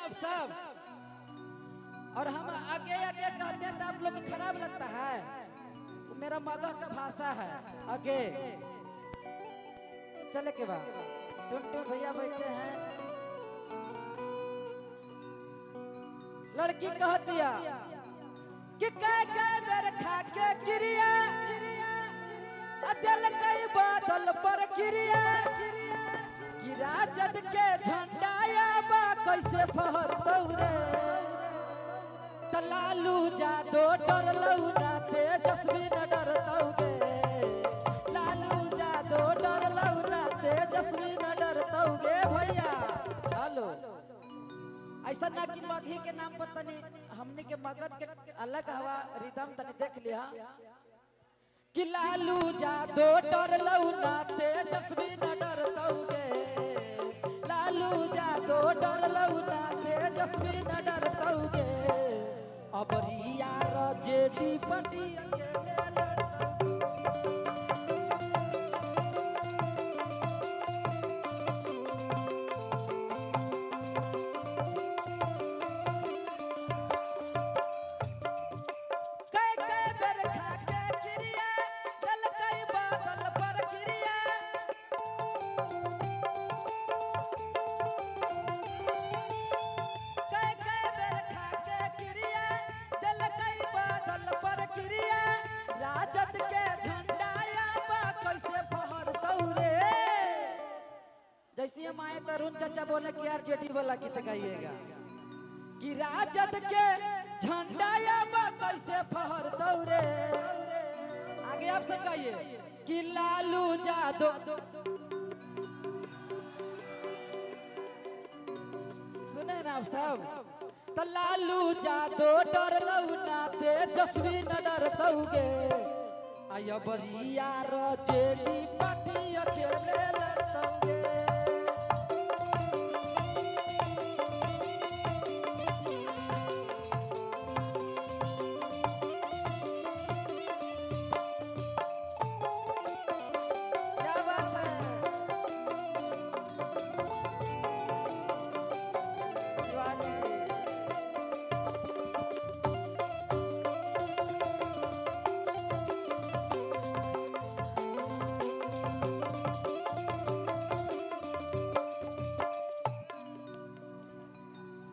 आप सब। और हम आगे आगे कहते हैं तो आप लोग को खराब लगता है। वो मेरा मगह का भाषा है आगे चले के बाद। टुनटुन भैया बैठे हैं। लड़की कह दिया कि कह बेर खा के क्रिया दिल कई बादल पर क्रिया गिरा जद के झंडाया बा कैसे फहर दौरे तलालू जादो डर लौना तेजस्वी न डर तौगे लालू जादो डर लौना तेजस्वी न डर तौगे भैया। हेलो ऐसा ना कि मगही के नाम पर तनी हमने के मगध के अलग हवा रिदम तनी देख लिया कि लालू जादो डर लौना तेजस्वी न डर तौगे लालू जादो डर लौना तेजस्वी न डर तौगे अब रिया जेडी पटी अकेले जैसे हम आए तरुण चाचा बोले कि यार जेटी बोला कि तो गाइएगा कि राजद के झंडा कैसे फहर दौरे। आगे आप सब गाइए कि लालू जादो सुने ना आप सब तो लालू जादो डर लौना तेजस्वी न डर तौगे आया बरिया जेडी पार्टी अकेले लड़तौगे।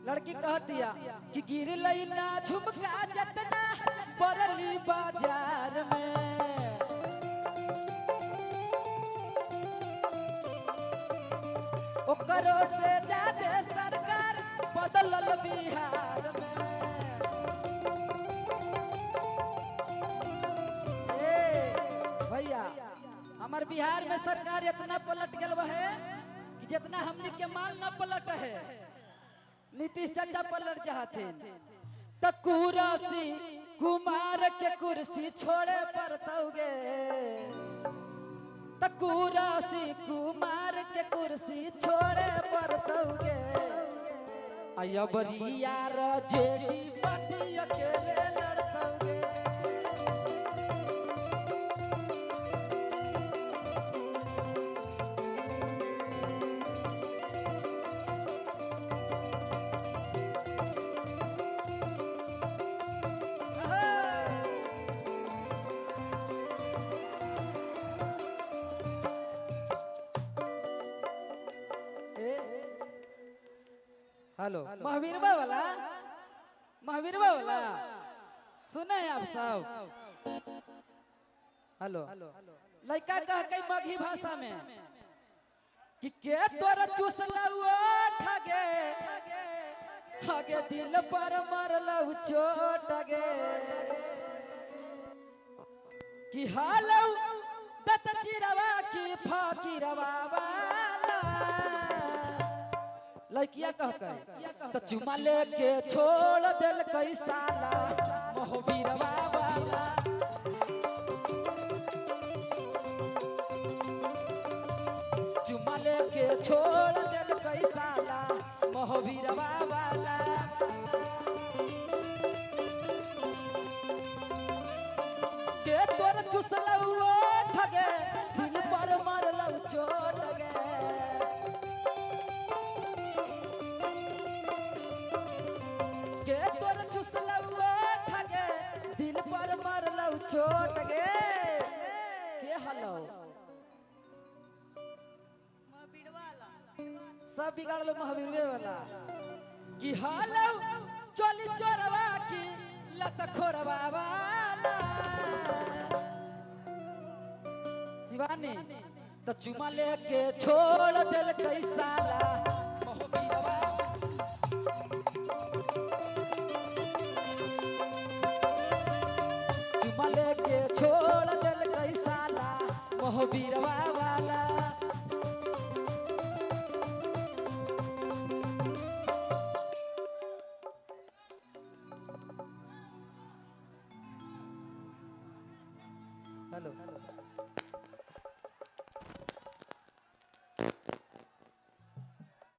लड़की कह दिया कि गिर लैला झुमका जतना बरली बाजार में ओकरो से ज्यादा सरकार बदलल बिहार में। भैया हमार बिहार में सरकार इतना पलट गल है कि जितना हमने के माल न पलट है नीतीश चाचा पलट जाते तो कुर्सी कुमार के कुर्सी छोड़े पड़तौगे तो कुर्सी कुमार के कुर्सी छोड़े पड़तौगे आया बरिया जेडी पार्टी अकेले लड़तौगे। हेलो महावीरवा वाला सुने आप सब। हेलो लड़का कह के मगही भाषा में कि के तोर चुसलौ ठगे आगे दिल पर मरलौ चोट गे कि हालौ दत चिरवा की फकीरवा वाला लड़किया कह के तो चुमा लेके छोड़ दिल कई साला मोहबीरवा वाला चुमा लेके छोड़ दिल कई साला मोहबीरवा वाला के तोर चुसलौ ठगे दिल पर मरलौ चोट गे छोट गे के हलो सब बिगाड़ लो महावीरवे वाला कि हलो चली चोरवा की लत खोरवा वाला शिवानी तो चुमा लेके छोड़ दिल कई साला महावीरवा चुमा लेके छोड़ दिल कई साला महावीरवा वाला हेलो